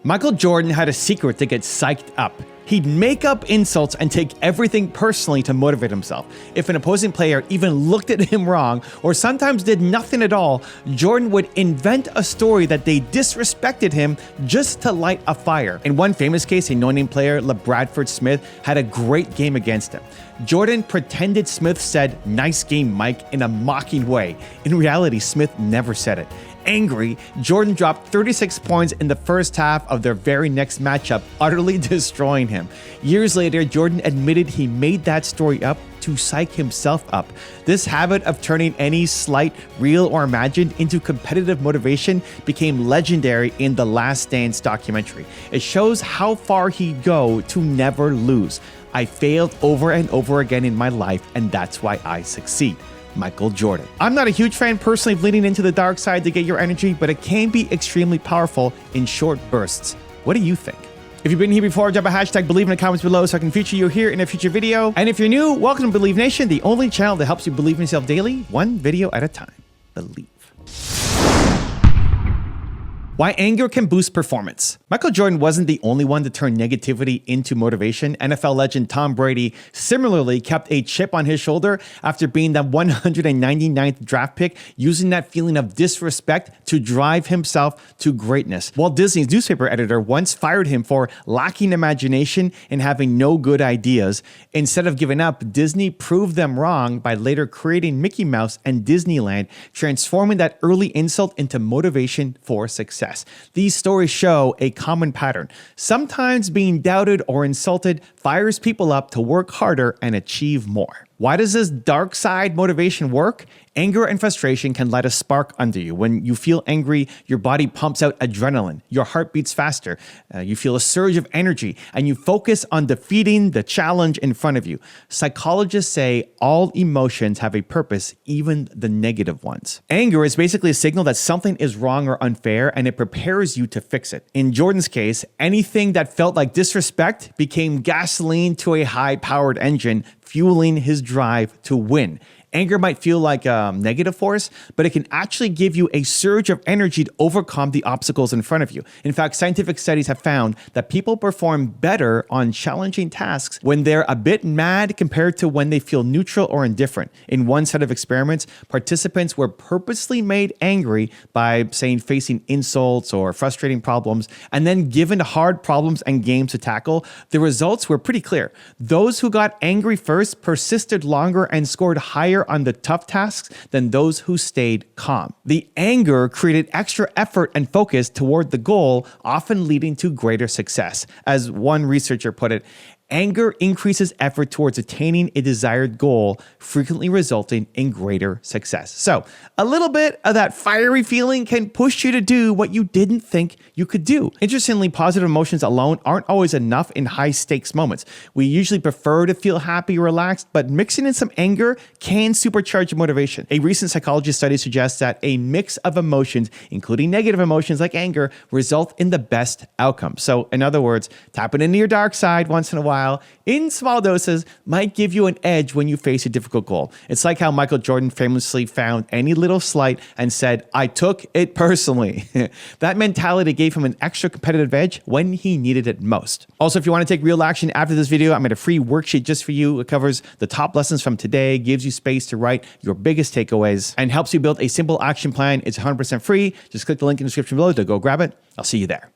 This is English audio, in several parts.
Michael Jordan had a secret to get psyched up. He'd make up insults and take everything personally to motivate himself. If an opposing player even looked at him wrong, or sometimes did nothing at all, Jordan would invent a story that they disrespected him just to light a fire. In one famous case, a no-name player, LeBradford Smith, had a great game against him. Jordan pretended Smith said, "Nice game, Mike," in a mocking way. In reality, Smith never said it. Angry, Jordan dropped 36 points in the first half of their very next matchup, utterly destroying him. Years later, Jordan admitted he made that story up to psych himself up. This habit of turning any slight, real or imagined, into competitive motivation became legendary in The Last Dance documentary. It shows how far he'd go to never lose. "I failed over and over again in my life, and that's why I succeed." Michael Jordan. I'm not a huge fan personally of leaning into the dark side to get your energy, but it can be extremely powerful in short bursts. What do you think? If you've been here before, drop a hashtag Believe in the comments below so I can feature you here in a future video. And if you're new, welcome to Believe Nation, the only channel that helps you believe in yourself daily, one video at a time. Believe. Why anger can boost performance. Michael Jordan wasn't the only one to turn negativity into motivation. NFL legend Tom Brady similarly kept a chip on his shoulder after being the 199th draft pick, using that feeling of disrespect to drive himself to greatness. Walt Disney's newspaper editor once fired him for lacking imagination and having no good ideas. Instead of giving up, Disney proved them wrong by later creating Mickey Mouse and Disneyland, transforming that early insult into motivation for success. These stories show a common pattern. Sometimes being doubted or insulted fires people up to work harder and achieve more. Why does this dark side motivation work? Anger and frustration can light a spark under you. When you feel angry, your body pumps out adrenaline, your heart beats faster, you feel a surge of energy, and you focus on defeating the challenge in front of you. Psychologists say all emotions have a purpose, even the negative ones. Anger is basically a signal that something is wrong or unfair, and it prepares you to fix it. In Jordan's case, anything that felt like disrespect became gasoline to a high-powered engine, fueling his drive to win. Anger might feel like a negative force, but it can actually give you a surge of energy to overcome the obstacles in front of you. In fact, scientific studies have found that people perform better on challenging tasks when they're a bit mad compared to when they feel neutral or indifferent. In one set of experiments, participants were purposely made angry by, say, facing insults or frustrating problems, and then given hard problems and games to tackle. The results were pretty clear. Those who got angry first persisted longer and scored higher on the tough tasks than those who stayed calm. The anger created extra effort and focus toward the goal, often leading to greater success. As one researcher put it, anger increases effort towards attaining a desired goal, frequently resulting in greater success. So, a little bit of that fiery feeling can push you to do what you didn't think you could do. Interestingly, positive emotions alone aren't always enough in high-stakes moments. We usually prefer to feel happy or relaxed, but mixing in some anger can supercharge your motivation. A recent psychology study suggests that a mix of emotions, including negative emotions like anger, result in the best outcome. So, in other words, tapping into your dark side once in a while in small doses might give you an edge when you face a difficult goal. It's like how Michael Jordan famously found any little slight and said, "I took it personally." That mentality gave him an extra competitive edge when he needed it most. Also, if you want to take real action after this video, I made a free worksheet just for you. It covers the top lessons from today, gives you space to write your biggest takeaways, and helps you build a simple action plan. It's 100% free. Just click the link in the description below to go grab it. I'll see you there.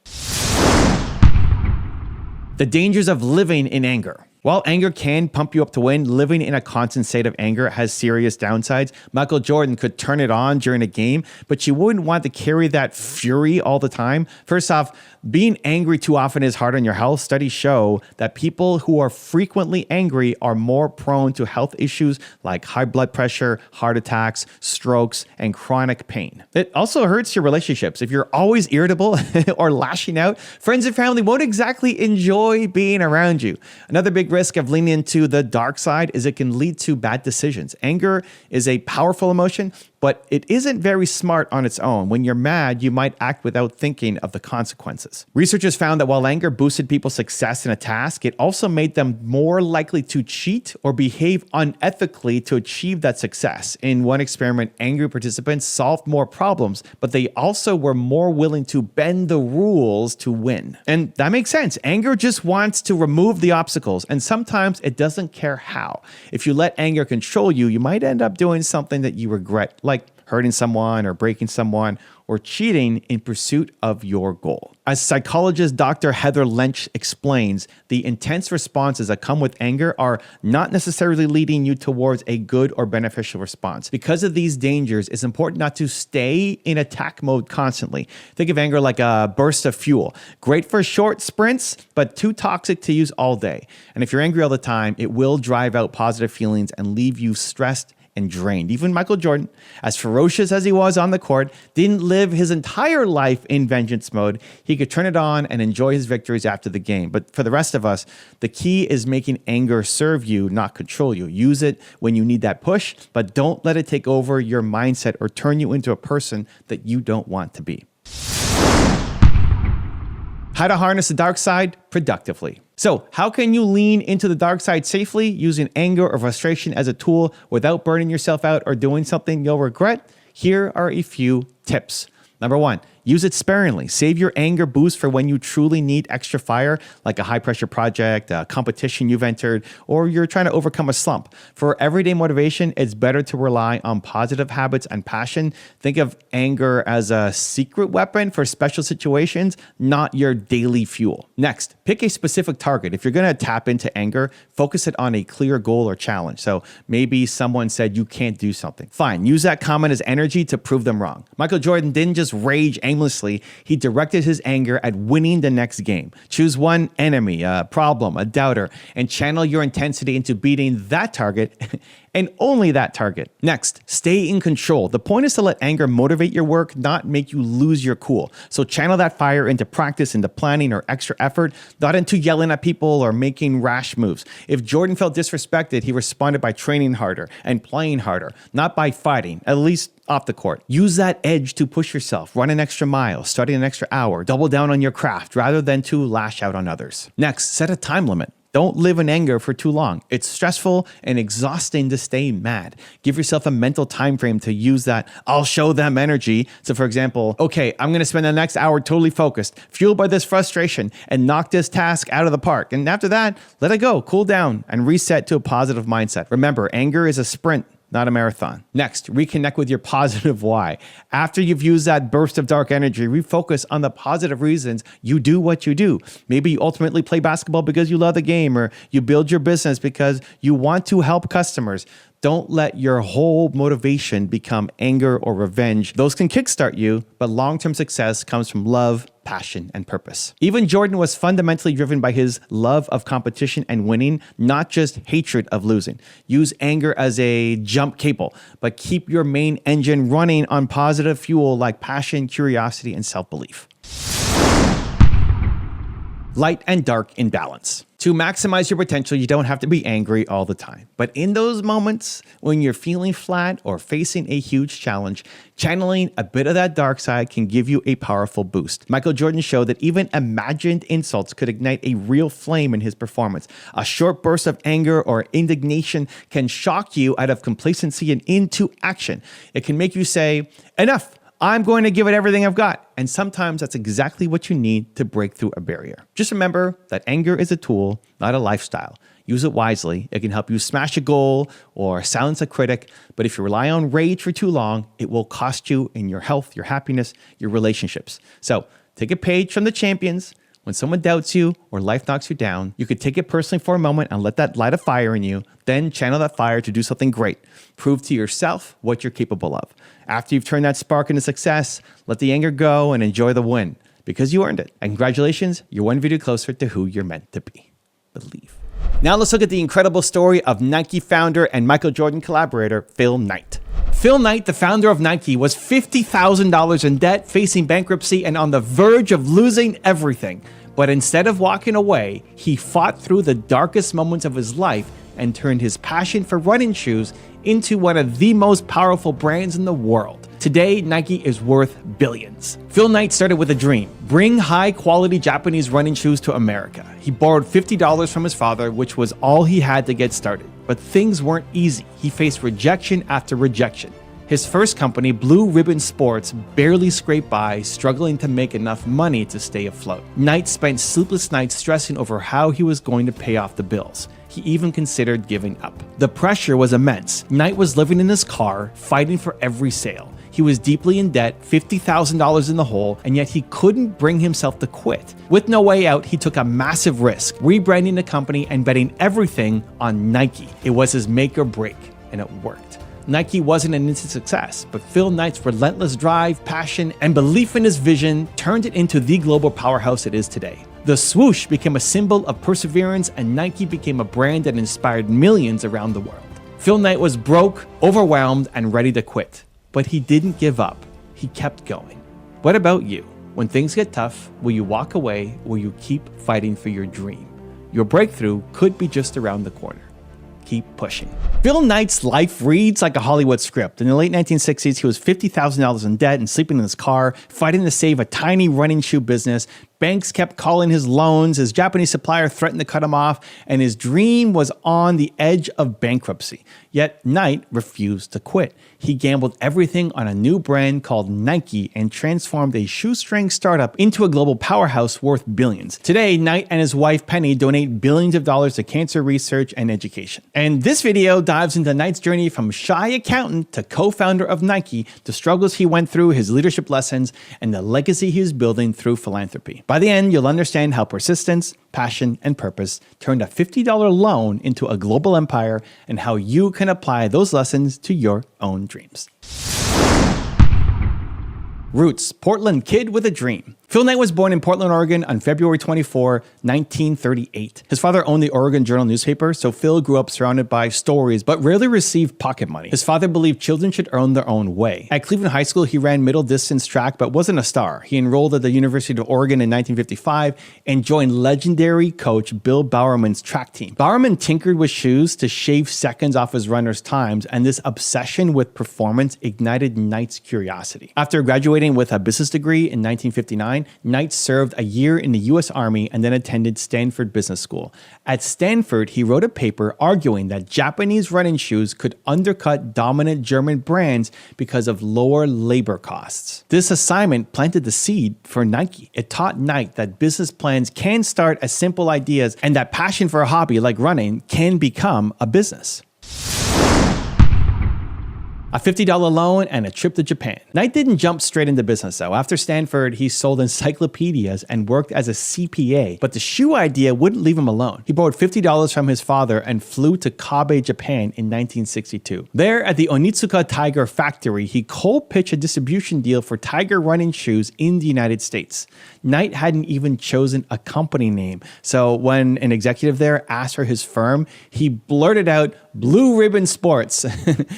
The dangers of living in anger. While anger can pump you up to win, living in a constant state of anger has serious downsides. Michael Jordan could turn it on during a game, but you wouldn't want to carry that fury all the time. First off, being angry too often is hard on your health. Studies show that people who are frequently angry are more prone to health issues like high blood pressure, heart attacks, strokes, and chronic pain. It also hurts your relationships. If you're always irritable or lashing out, friends and family won't exactly enjoy being around you. Another big risk of leaning into the dark side is it can lead to bad decisions. Anger is a powerful emotion, but it isn't very smart on its own. When you're mad, you might act without thinking of the consequences. Researchers found that while anger boosted people's success in a task, it also made them more likely to cheat or behave unethically to achieve that success. In one experiment, angry participants solved more problems, but they also were more willing to bend the rules to win. And that makes sense. Anger just wants to remove the obstacles, and sometimes it doesn't care how. If you let anger control you, you might end up doing something that you regret, like hurting someone or breaking someone or cheating in pursuit of your goal. As psychologist Dr. Heather Lynch explains, the intense responses that come with anger are not necessarily leading you towards a good or beneficial response. Because of these dangers, it's important not to stay in attack mode constantly. Think of anger like a burst of fuel. Great for short sprints, but too toxic to use all day. And if you're angry all the time, it will drive out positive feelings and leave you stressed and drained. Even Michael Jordan, as ferocious as he was on the court, didn't live his entire life in vengeance mode. He could turn it on and enjoy his victories after the game. But for the rest of us, the key is making anger serve you, not control you. Use it when you need that push, but don't let it take over your mindset or turn you into a person that you don't want to be. How to harness the dark side productively. So, how can you lean into the dark side safely using anger or frustration as a tool without burning yourself out or doing something you'll regret? Here are a few tips. Number 1, use it sparingly. Save your anger boost for when you truly need extra fire, like a high-pressure project, a competition you've entered, or you're trying to overcome a slump. For everyday motivation, it's better to rely on positive habits and passion. Think of anger as a secret weapon for special situations, not your daily fuel. Next, pick a specific target. If you're going to tap into anger, focus it on a clear goal or challenge. So maybe someone said you can't do something. Fine, use that comment as energy to prove them wrong. Michael Jordan didn't just rage aimlessly, he directed his anger at winning the next game. Choose one enemy, a problem, a doubter, and channel your intensity into beating that target and only that target. Next, stay in control. The point is to let anger motivate your work, not make you lose your cool. So channel that fire into practice, into planning or extra effort, not into yelling at people or making rash moves. If Jordan felt disrespected, he responded by training harder and playing harder, not by fighting, at least off the court. Use that edge to push yourself. Run an extra mile, study an extra hour, double down on your craft rather than to lash out on others. Next, set a time limit. Don't live in anger for too long. It's stressful and exhausting to stay mad. Give yourself a mental time frame to use that I'll show them energy. So for example, okay, I'm going to spend the next hour totally focused, fueled by this frustration, and knock this task out of the park. And after that, let it go, cool down, and reset to a positive mindset. Remember, anger is a sprint, not a marathon. Next, reconnect with your positive why. After you've used that burst of dark energy, refocus on the positive reasons you do what you do. Maybe you ultimately play basketball because you love the game, or you build your business because you want to help customers. Don't let your whole motivation become anger or revenge. Those can kickstart you, but long-term success comes from love, passion, and purpose. Even Jordan was fundamentally driven by his love of competition and winning, not just hatred of losing. Use anger as a jump cable, but keep your main engine running on positive fuel like passion, curiosity, and self-belief. Light and dark in balance. To maximize your potential, you don't have to be angry all the time. But in those moments when you're feeling flat or facing a huge challenge, channeling a bit of that dark side can give you a powerful boost. Michael Jordan showed that even imagined insults could ignite a real flame in his performance. A short burst of anger or indignation can shock you out of complacency and into action. It can make you say, enough. I'm going to give it everything I've got. And sometimes that's exactly what you need to break through a barrier. Just remember that anger is a tool, not a lifestyle. Use it wisely. It can help you smash a goal or silence a critic. But if you rely on rage for too long, it will cost you in your health, your happiness, your relationships. So take a page from the champions. When someone doubts you or life knocks you down, you could take it personally for a moment and let that light a fire in you, then channel that fire to do something great. Prove to yourself what you're capable of. After you've turned that spark into success, let the anger go and enjoy the win, because you earned it. And congratulations, you're one video closer to who you're meant to be. Believe. Now let's look at the incredible story of Nike founder and Michael Jordan collaborator, Phil Knight. Phil Knight, the founder of Nike, was $50,000 in debt, facing bankruptcy, and on the verge of losing everything. But instead of walking away, he fought through the darkest moments of his life and turned his passion for running shoes into one of the most powerful brands in the world. Today, Nike is worth billions. Phil Knight started with a dream: bring high-quality Japanese running shoes to America. He borrowed $50 from his father, which was all he had to get started. But things weren't easy. He faced rejection after rejection. His first company, Blue Ribbon Sports, barely scraped by, struggling to make enough money to stay afloat. Knight spent sleepless nights stressing over how he was going to pay off the bills. He even considered giving up. The pressure was immense. Knight was living in his car, fighting for every sale. He was deeply in debt, $50,000 in the hole, and yet he couldn't bring himself to quit. With no way out, he took a massive risk, rebranding the company and betting everything on Nike. It was his make or break, and it worked. Nike wasn't an instant success, but Phil Knight's relentless drive, passion, and belief in his vision turned it into the global powerhouse it is today. The swoosh became a symbol of perseverance, and Nike became a brand that inspired millions around the world. Phil Knight was broke, overwhelmed, and ready to quit. But he didn't give up. He kept going. What about you? When things get tough, will you walk away or will you keep fighting for your dream? Your breakthrough could be just around the corner. Keep pushing. Phil Knight's life reads like a Hollywood script. In the late 1960s, he was $50,000 in debt and sleeping in his car, fighting to save a tiny running shoe business. Banks kept calling his loans, his Japanese supplier threatened to cut him off, and his dream was on the edge of bankruptcy. Yet Knight refused to quit. He gambled everything on a new brand called Nike and transformed a shoestring startup into a global powerhouse worth billions. Today, Knight and his wife Penny donate billions of dollars to cancer research and education. And this video dives into Knight's journey from shy accountant to co-founder of Nike, the struggles he went through, his leadership lessons, and the legacy he is building through philanthropy. By the end, you'll understand how persistence, passion, and purpose turned a $50 loan into a global empire and how you can apply those lessons to your own dreams. Roots, Portland kid with a dream. Phil Knight was born in Portland, Oregon on February 24, 1938. His father owned the Oregon Journal newspaper, so Phil grew up surrounded by stories but rarely received pocket money. His father believed children should earn their own way. At Cleveland High School, he ran middle distance track but wasn't a star. He enrolled at the University of Oregon in 1955 and joined legendary coach Bill Bowerman's track team. Bowerman tinkered with shoes to shave seconds off his runners' times, and this obsession with performance ignited Knight's curiosity. After graduating with a business degree in 1959, Knight served a year in the U.S. Army and then attended Stanford Business School. At Stanford, he wrote a paper arguing that Japanese running shoes could undercut dominant German brands because of lower labor costs. This assignment planted the seed for Nike. It taught Knight that business plans can start as simple ideas and that passion for a hobby like running can become a business. A $50 loan and a trip to Japan. Knight didn't jump straight into business though. After Stanford, he sold encyclopedias and worked as a CPA, but the shoe idea wouldn't leave him alone. He borrowed $50 from his father and flew to Kobe, Japan in 1962. There at the Onitsuka Tiger factory, he cold pitched a distribution deal for Tiger running shoes in the United States. Knight hadn't even chosen a company name, so when an executive there asked for his firm, he blurted out Blue Ribbon Sports.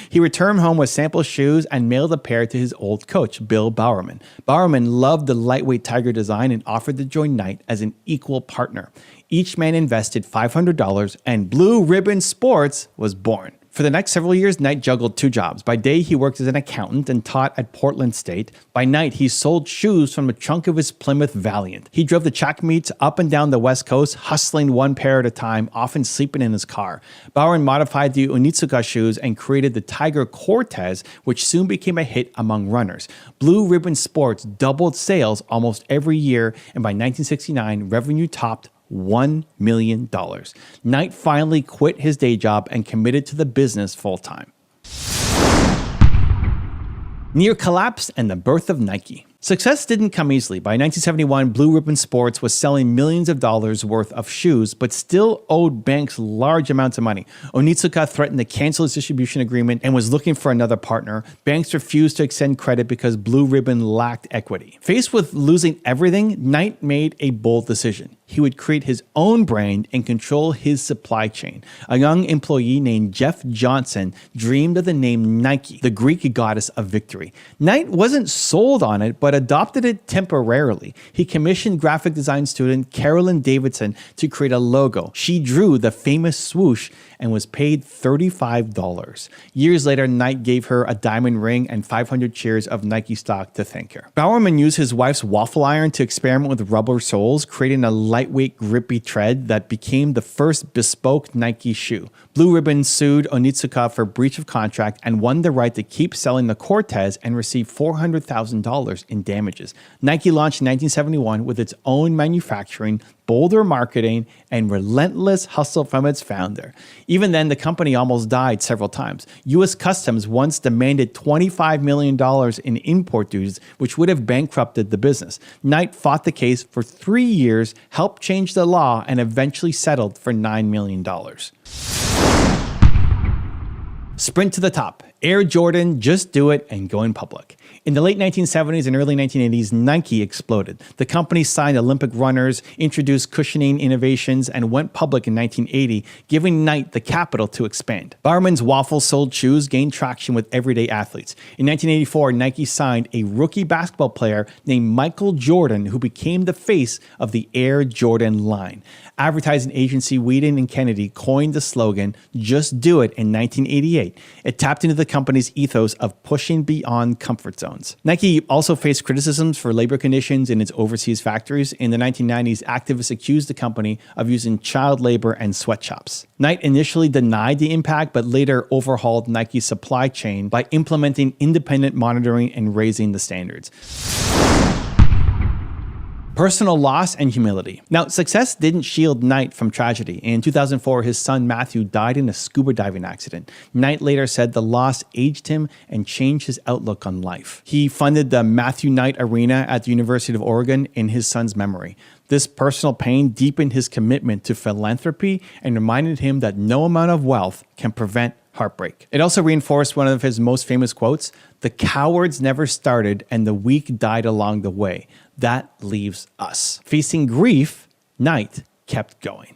He returned home with sample shoes and mailed a pair to his old coach, Bill Bowerman. Bowerman loved the lightweight Tiger design and offered to join Knight as an equal partner. Each man invested $500 and Blue Ribbon Sports was born. For the next several years, Knight juggled two jobs. By day, he worked as an accountant and taught at Portland State. By night, he sold shoes from the trunk of his Plymouth Valiant. He drove the track meets up and down the West Coast, hustling one pair at a time, often sleeping in his car. Bowerman modified the Onitsuka shoes and created the Tiger Cortez, which soon became a hit among runners. Blue Ribbon Sports doubled sales almost every year, and by 1969, revenue topped $1 million. Knight finally quit his day job and committed to the business full-time. Near collapse and the birth of Nike. Success didn't come easily. By 1971, Blue Ribbon Sports was selling millions of dollars worth of shoes, but still owed banks large amounts of money. Onitsuka threatened to cancel his distribution agreement and was looking for another partner. Banks refused to extend credit because Blue Ribbon lacked equity. Faced with losing everything, Knight made a bold decision. he would create his own brand and control his supply chain. A young employee named Jeff Johnson dreamed of the name Nike, the Greek goddess of victory. Knight wasn't sold on it, but adopted it temporarily. He commissioned graphic design student Carolyn Davidson to create a logo. She drew the famous swoosh and was paid $35. Years later, Knight gave her a diamond ring and 500 shares of Nike stock to thank her. Bowerman used his wife's waffle iron to experiment with rubber soles, creating a lightweight, grippy tread that became the first bespoke Nike shoe. Blue Ribbon sued Onitsuka for breach of contract and won the right to keep selling the Cortez and received $400,000 in damages. Nike launched in 1971 with its own manufacturing, bolder marketing, and relentless hustle from its founder. Even then, the company almost died several times. U.S. Customs once demanded $25 million in import duties, which would have bankrupted the business. Knight fought the case for 3 years, helped change the law, and eventually settled for $9 million. Sprint to the top. Air Jordan, just do it and go in public. In the late 1970s and early 1980s, Nike exploded. The company signed Olympic runners, introduced cushioning innovations, and went public in 1980, giving Nike the capital to expand. Bowerman's waffle-soled shoes gained traction with everyday athletes. In 1984, Nike signed a rookie basketball player named Michael Jordan, who became the face of the Air Jordan line. Advertising agency Weeden & Kennedy coined the slogan, "Just do it," in 1988. It tapped into the company's ethos of pushing beyond comfort zones. Nike also faced criticisms for labor conditions in its overseas factories. In the 1990s, activists accused the company of using child labor and sweatshops. Knight initially denied the impact, but later overhauled Nike's supply chain by implementing independent monitoring and raising the standards. Personal loss and humility. Now, success didn't shield Knight from tragedy. In 2004, his son Matthew died in a scuba diving accident. Knight later said the loss aged him and changed his outlook on life. He funded the Matthew Knight Arena at the University of Oregon in his son's memory. This personal pain deepened his commitment to philanthropy and reminded him that no amount of wealth can prevent heartbreak. It also reinforced one of his most famous quotes: "The cowards never started and the weak died along the way. That leaves us." Facing grief, Knight kept going.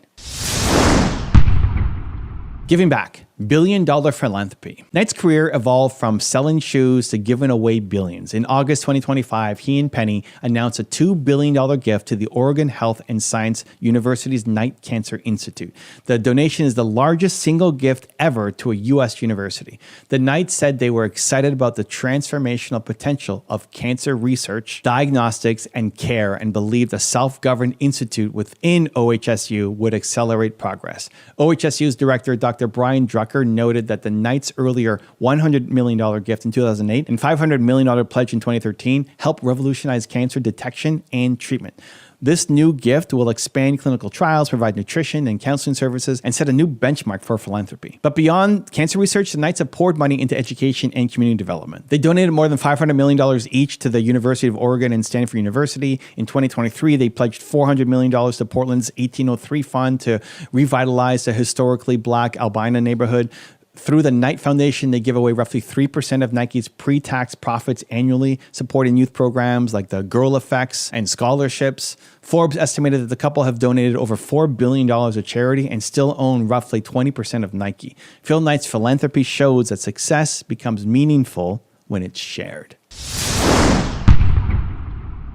Giving back. Billion-dollar philanthropy. Knight's career evolved from selling shoes to giving away billions. In August 2025, he and Penny announced a $2 billion gift to the Oregon Health and Science University's Knight Cancer Institute. The donation is the largest single gift ever to a U.S. university. The Knights said they were excited about the transformational potential of cancer research, diagnostics, and care, and believed a self-governed institute within OHSU would accelerate progress. OHSU's director, Dr. Brian Drucker, noted that the Knights' earlier $100 million gift in 2008 and $500 million pledge in 2013 helped revolutionize cancer detection and treatment. This new gift will expand clinical trials, provide nutrition and counseling services, and set a new benchmark for philanthropy. But beyond cancer research, the Knights have poured money into education and community development. They donated more than $500 million each to the University of Oregon and Stanford University. In 2023, they pledged $400 million to Portland's 1803 Fund to revitalize the historically Black Albina neighborhood. Through the Knight Foundation, they give away roughly 3% of Nike's pre-tax profits annually, supporting youth programs like the Girl Effects and scholarships. Forbes estimated that the couple have donated over $4 billion to charity and still own roughly 20% of Nike. Phil Knight's philanthropy shows that success becomes meaningful when it's shared.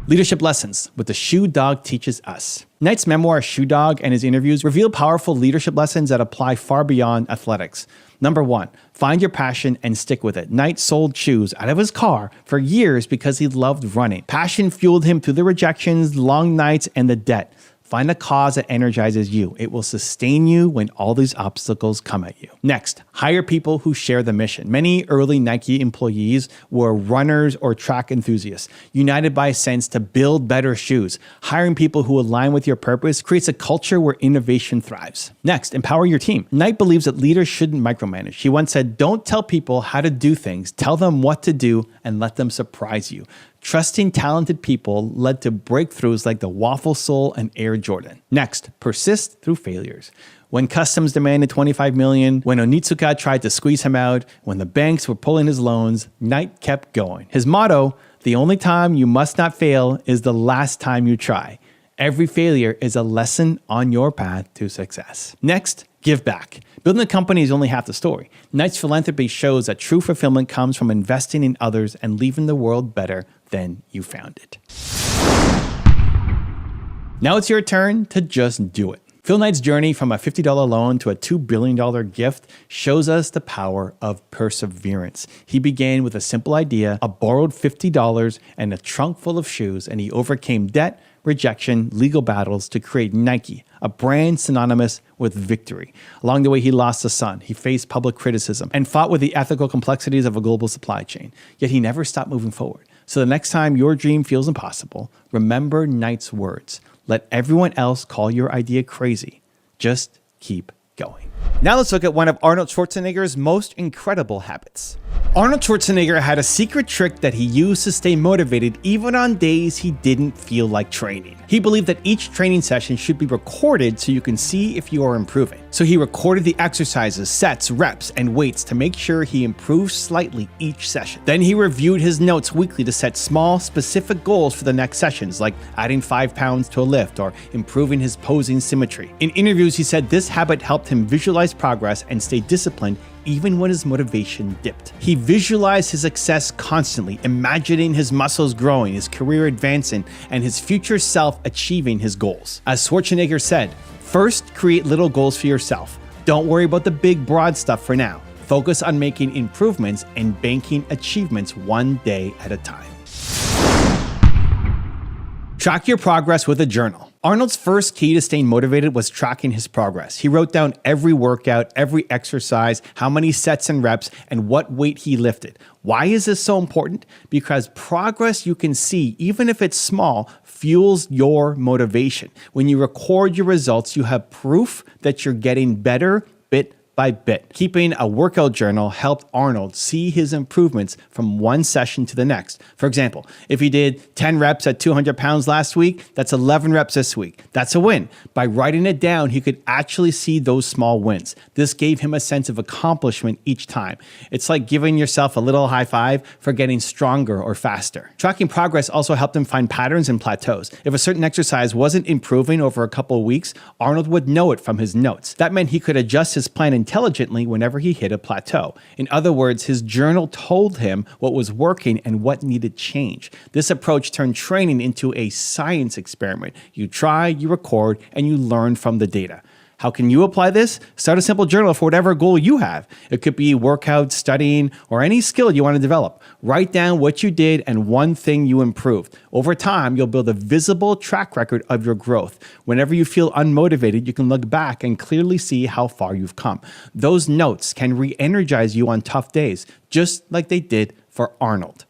Leadership lessons: what the shoe dog teaches us. Knight's memoir, Shoe Dog, and his interviews reveal powerful leadership lessons that apply far beyond athletics. Number one, find your passion and stick with it. Knight sold shoes out of his car for years because he loved running. Passion fueled him through the rejections, long nights, and the debt. Find a cause that energizes you. It will sustain you when all these obstacles come at you. Next, hire people who share the mission. Many early Nike employees were runners or track enthusiasts, united by a sense to build better shoes. Hiring people who align with your purpose creates a culture where innovation thrives. Next, empower your team. Knight believes that leaders shouldn't micromanage. He once said, "Don't tell people how to do things. Tell them what to do and let them surprise you." Trusting talented people led to breakthroughs like the Waffle Sole and Air Jordan. Next, persist through failures. When Customs demanded $25 million, when Onitsuka tried to squeeze him out, when the banks were pulling his loans, Knight kept going. His motto, "The only time you must not fail is the last time you try." Every failure is a lesson on your path to success. Next, give back. Building a company is only half the story. Knight's philanthropy shows that true fulfillment comes from investing in others and leaving the world better than you found it. Now it's your turn to just do it. Phil Knight's journey from a $50 loan to a $2 billion gift shows us the power of perseverance. He began with a simple idea, a borrowed $50 and a trunk full of shoes, and he overcame debt, rejection, legal battles to create Nike, a brand synonymous with victory. Along the way, he lost a son, he faced public criticism, and fought with the ethical complexities of a global supply chain. Yet he never stopped moving forward. So the next time your dream feels impossible, remember Knight's words. Let everyone else call your idea crazy. Just keep going. Now let's look at one of Arnold Schwarzenegger's most incredible habits. Arnold Schwarzenegger had a secret trick that he used to stay motivated even on days he didn't feel like training. He believed that each training session should be recorded so you can see if you are improving. So he recorded the exercises, sets, reps, and weights to make sure he improved slightly each session. Then he reviewed his notes weekly to set small, specific goals for the next sessions, like adding 5 pounds to a lift or improving his posing symmetry. In interviews, he said this habit helped him visualize progress and stay disciplined even when his motivation dipped. He visualized his success constantly, imagining his muscles growing, his career advancing, and his future self achieving his goals. As Schwarzenegger said, first, create little goals for yourself. Don't worry about the big, broad stuff for now. Focus on making improvements and banking achievements one day at a time. Track your progress with a journal. Arnold's first key to staying motivated was tracking his progress. He wrote down every workout, every exercise, how many sets and reps, and what weight he lifted. Why is this so important? Because progress you can see, even if it's small, fuels your motivation. When you record your results, you have proof that you're getting better bit by bit. Keeping a workout journal helped Arnold see his improvements from one session to the next. For example, if he did 10 reps at 200 pounds last week, that's 11 reps this week. That's a win. By writing it down, he could actually see those small wins. This gave him a sense of accomplishment each time. It's like giving yourself a little high five for getting stronger or faster. Tracking progress also helped him find patterns and plateaus. If a certain exercise wasn't improving over a couple of weeks, Arnold would know it from his notes. That meant he could adjust his plan intelligently whenever he hit a plateau. In other words, his journal told him what was working and what needed change. This approach turned training into a science experiment. You try, you record, and you learn from the data. How can you apply this? Start a simple journal for whatever goal you have. It could be workout, studying, or any skill you want to develop. Write down what you did and one thing you improved. Over time, you'll build a visible track record of your growth. Whenever you feel unmotivated, you can look back and clearly see how far you've come. Those notes can re-energize you on tough days, just like they did for Arnold.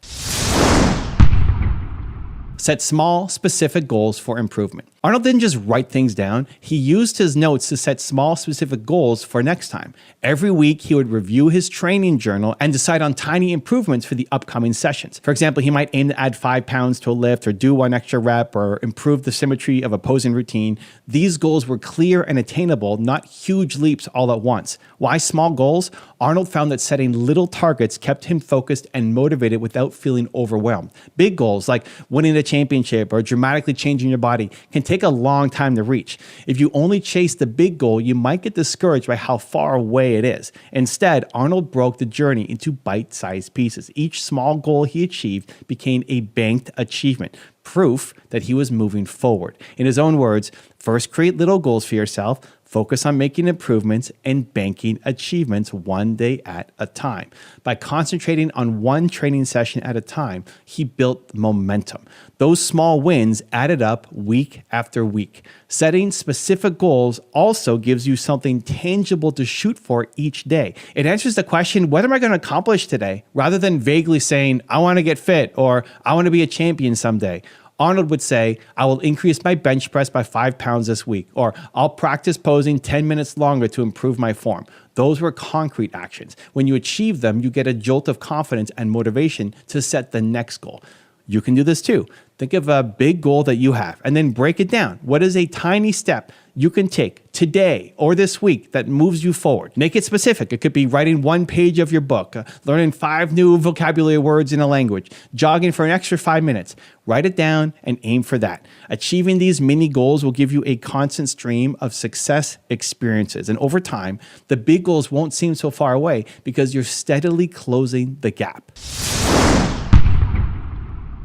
Set small, specific goals for improvement. Arnold didn't just write things down, he used his notes to set small, specific goals for next time. Every week, he would review his training journal and decide on tiny improvements for the upcoming sessions. For example, he might aim to add 5 pounds to a lift or do 1 extra rep or improve the symmetry of a posing routine. These goals were clear and attainable, not huge leaps all at once. Why small goals? Arnold found that setting little targets kept him focused and motivated without feeling overwhelmed. Big goals like winning a championship or dramatically changing your body can take a long time to reach. If you only chase the big goal, you might get discouraged by how far away it is. Instead, Arnold broke the journey into bite-sized pieces. Each small goal he achieved became a banked achievement, proof that he was moving forward. In his own words, first create little goals for yourself, focus on making improvements and banking achievements one day at a time. By concentrating on one training session at a time, he built momentum. Those small wins added up week after week. Setting specific goals also gives you something tangible to shoot for each day. It answers the question, what am I going to accomplish today? Rather than vaguely saying, I want to get fit or I want to be a champion someday. Arnold would say, I will increase my bench press by 5 pounds this week, or I'll practice posing 10 minutes longer to improve my form. Those were concrete actions. When you achieve them, you get a jolt of confidence and motivation to set the next goal. You can do this too. Think of a big goal that you have and then break it down. What is a tiny step you can take today or this week that moves you forward? Make it specific. It could be writing 1 page of your book, learning 5 new vocabulary words in a language, jogging for an extra 5 minutes. Write it down and aim for that. Achieving these mini goals will give you a constant stream of success experiences. And over time, the big goals won't seem so far away because you're steadily closing the gap.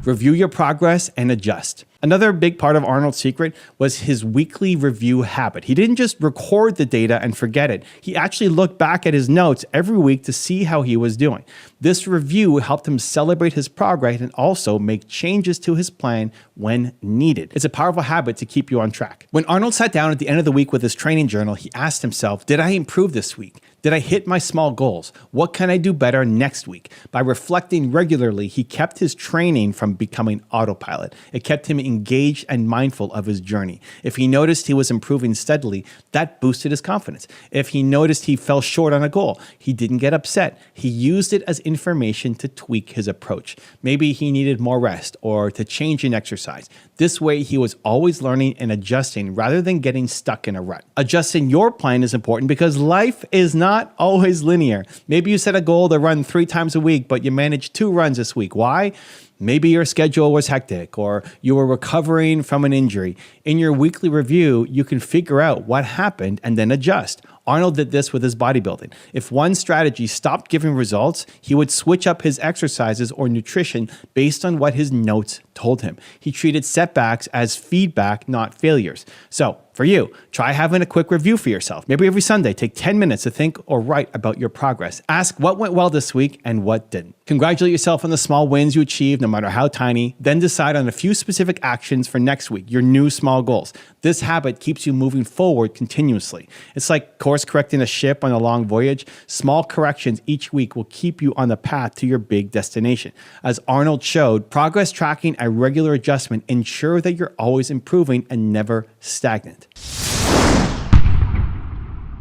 Review your progress and adjust. Another big part of Arnold's secret was his weekly review habit. He didn't just record the data and forget it. He actually looked back at his notes every week to see how he was doing. This review helped him celebrate his progress and also make changes to his plan when needed. It's a powerful habit to keep you on track. When Arnold sat down at the end of the week with his training journal, he asked himself, did I improve this week? Did I hit my small goals? What can I do better next week? By reflecting regularly, he kept his training from becoming autopilot. It kept him engaged and mindful of his journey. If he noticed he was improving steadily, that boosted his confidence. If he noticed he fell short on a goal, he didn't get upset. He used it as information to tweak his approach. Maybe he needed more rest or to change an exercise. This way, he was always learning and adjusting rather than getting stuck in a rut. Adjusting your plan is important because life is not always linear. Maybe you set a goal to run 3 times a week, but you managed 2 runs this week. Why? Maybe your schedule was hectic or you were recovering from an injury. In your weekly review, you can figure out what happened and then adjust. Arnold did this with his bodybuilding. If one strategy stopped giving results, he would switch up his exercises or nutrition based on what his notes told him. He treated setbacks as feedback, not failures. So, for you, try having a quick review for yourself. Maybe every Sunday, take 10 minutes to think or write about your progress. Ask what went well this week and what didn't. Congratulate yourself on the small wins you achieved, no matter how tiny. Then decide on a few specific actions for next week, your new small goals. This habit keeps you moving forward continuously. It's like course correcting a ship on a long voyage. Small corrections each week will keep you on the path to your big destination. As Arnold showed, progress tracking and regular adjustment ensure that you're always improving and never stagnant.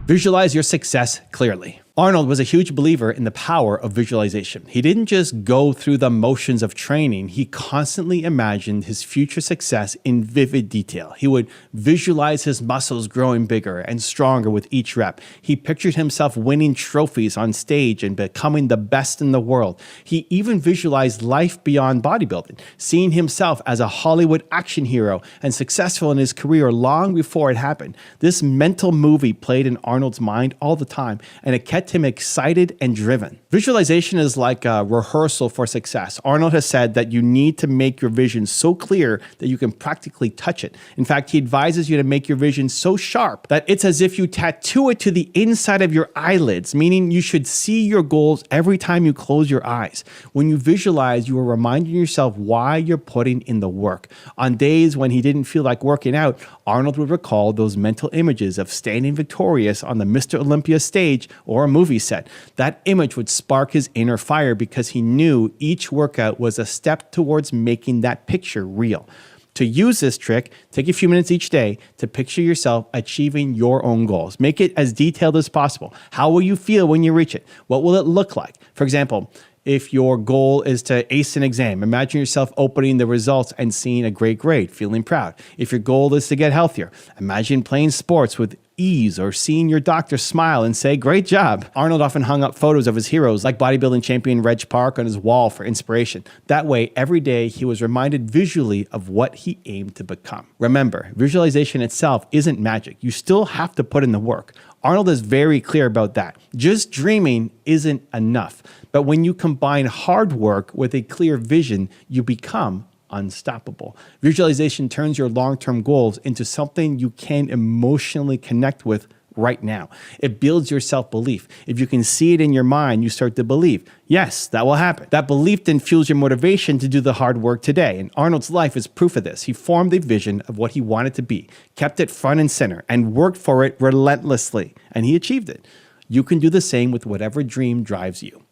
Visualize your success clearly. Arnold was a huge believer in the power of visualization. He didn't just go through the motions of training, he constantly imagined his future success in vivid detail. He would visualize his muscles growing bigger and stronger with each rep. He pictured himself winning trophies on stage and becoming the best in the world. He even visualized life beyond bodybuilding, seeing himself as a Hollywood action hero and successful in his career long before it happened. This mental movie played in Arnold's mind all the time, and it kept him excited and driven. Visualization is like a rehearsal for success. Arnold has said that you need to make your vision so clear that you can practically touch it. In fact, he advises you to make your vision so sharp that it's as if you tattoo it to the inside of your eyelids, meaning you should see your goals every time you close your eyes. When you visualize, you are reminding yourself why you're putting in the work. On days when he didn't feel like working out, Arnold would recall those mental images of standing victorious on the Mr. Olympia stage or a movie set. That image would spark his inner fire because he knew each workout was a step towards making that picture real. To use this trick, take a few minutes each day to picture yourself achieving your own goals. Make it as detailed as possible. How will you feel when you reach it? What will it look like? For example, if your goal is to ace an exam, imagine yourself opening the results and seeing a great grade, feeling proud. If your goal is to get healthier, imagine playing sports with ease or seeing your doctor smile and say, great job. Arnold often hung up photos of his heroes like bodybuilding champion Reg Park on his wall for inspiration. That way, every day he was reminded visually of what he aimed to become. Remember, visualization itself isn't magic. You still have to put in the work. Arnold is very clear about that. Just dreaming isn't enough. But when you combine hard work with a clear vision, you become unstoppable. Visualization turns your long-term goals into something you can emotionally connect with right now. It builds your self-belief. If you can see it in your mind, you start to believe, yes, that will happen. That belief then fuels your motivation to do the hard work today. And Arnold's life is proof of this. He formed a vision of what he wanted to be, kept it front and center, and worked for it relentlessly. And he achieved it. You can do the same with whatever dream drives you.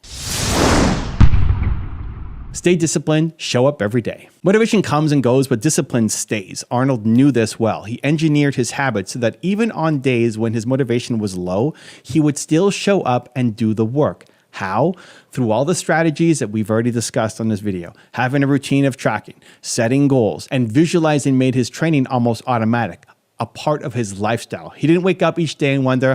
Stay disciplined, show up every day. Motivation comes and goes, but discipline stays. Arnold knew this well. He engineered his habits so that even on days when his motivation was low, he would still show up and do the work. How? Through all the strategies that we've already discussed on this video. Having a routine of tracking, setting goals, and visualizing made his training almost automatic, a part of his lifestyle. He didn't wake up each day and wonder,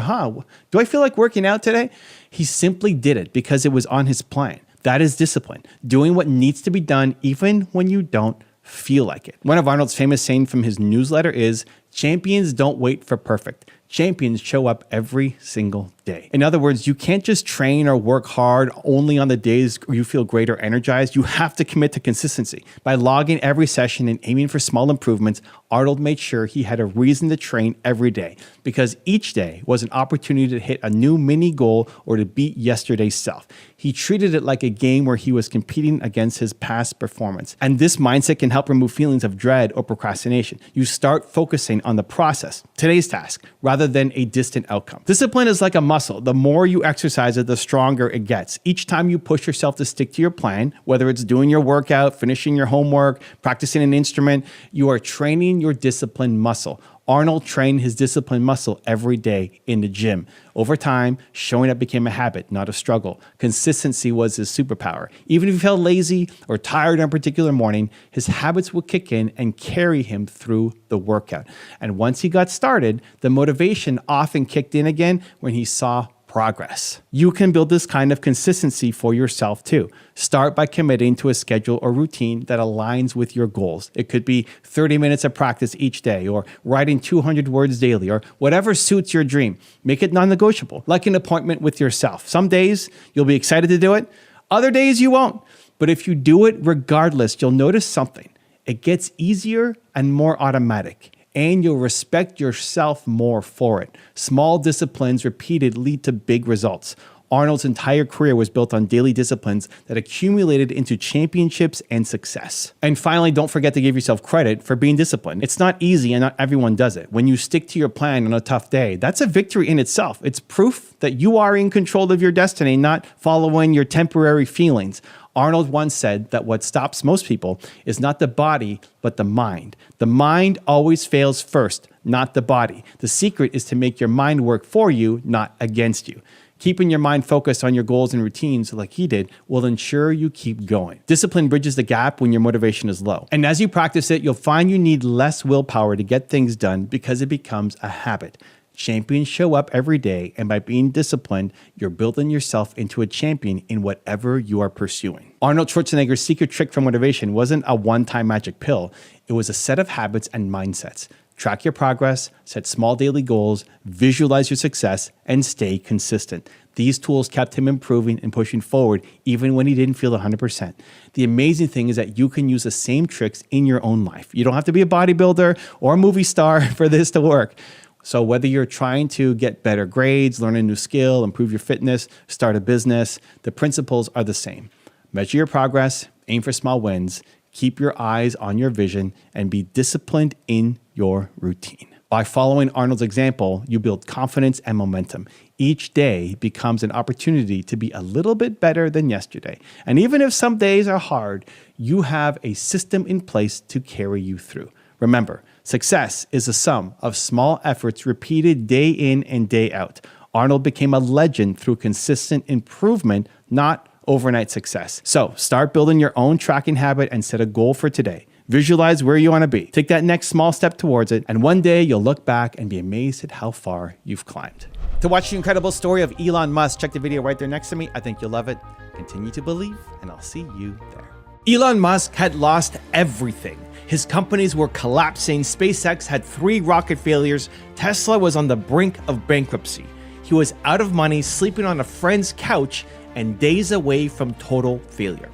do I feel like working out today? He simply did it because it was on his plan. That is discipline, doing what needs to be done even when you don't feel like it. One of Arnold's famous sayings from his newsletter is, champions don't wait for perfect. Champions show up every single day. In other words, you can't just train or work hard only on the days you feel great or energized. You have to commit to consistency. By logging every session and aiming for small improvements, Arnold made sure he had a reason to train every day because each day was an opportunity to hit a new mini goal or to beat yesterday's self. He treated it like a game where he was competing against his past performance. And this mindset can help remove feelings of dread or procrastination. You start focusing on the process, today's task, rather than a distant outcome. Discipline is like a muscle. The more you exercise it, the stronger it gets. Each time you push yourself to stick to your plan, whether it's doing your workout, finishing your homework, practicing an instrument, you are training your discipline muscle. Arnold trained his discipline muscle every day in the gym. Over time, showing up became a habit, not a struggle. Consistency was his superpower. Even if he felt lazy or tired on a particular morning, his habits would kick in and carry him through the workout. And once he got started, the motivation often kicked in again when he saw progress. You can build this kind of consistency for yourself too. Start by committing to a schedule or routine that aligns with your goals. It could be 30 minutes of practice each day, or writing 200 words daily, or whatever suits your dream. Make it non-negotiable, like an appointment with yourself. Some days you'll be excited to do it, other days you won't. But if you do it regardless, you'll notice something. It gets easier and more automatic, and you'll respect yourself more for it. Small disciplines repeated lead to big results. Arnold's entire career was built on daily disciplines that accumulated into championships and success. And finally, don't forget to give yourself credit for being disciplined. It's not easy and not everyone does it. When you stick to your plan on a tough day, that's a victory in itself. It's proof that you are in control of your destiny, not following your temporary feelings. Arnold once said that what stops most people is not the body, but the mind. The mind always fails first, not the body. The secret is to make your mind work for you, not against you. Keeping your mind focused on your goals and routines like he did will ensure you keep going. Discipline bridges the gap when your motivation is low. And as you practice it, you'll find you need less willpower to get things done because it becomes a habit. Champions show up every day, and by being disciplined, you're building yourself into a champion in whatever you are pursuing. Arnold Schwarzenegger's secret trick for motivation wasn't a one-time magic pill. It was a set of habits and mindsets. Track your progress, set small daily goals, visualize your success, and stay consistent. These tools kept him improving and pushing forward even when he didn't feel 100%. The amazing thing is that you can use the same tricks in your own life. You don't have to be a bodybuilder or a movie star for this to work. So whether you're trying to get better grades, learn a new skill, improve your fitness, start a business, the principles are the same. Measure your progress, aim for small wins, keep your eyes on your vision, and be disciplined in your routine. By following Arnold's example, you build confidence and momentum. Each day becomes an opportunity to be a little bit better than yesterday. And even if some days are hard, you have a system in place to carry you through. Remember, success is a sum of small efforts repeated day in and day out. Arnold became a legend through consistent improvement, not overnight success. So start building your own tracking habit and set a goal for today. Visualize where you want to be. Take that next small step towards it, and one day you'll look back and be amazed at how far you've climbed. To watch the incredible story of Elon Musk, check the video right there next to me. I think you'll love it. Continue to believe, and I'll see you there. Elon Musk had lost everything. His companies were collapsing, SpaceX had 3 rocket failures, Tesla was on the brink of bankruptcy. He was out of money, sleeping on a friend's couch, and days away from total failure.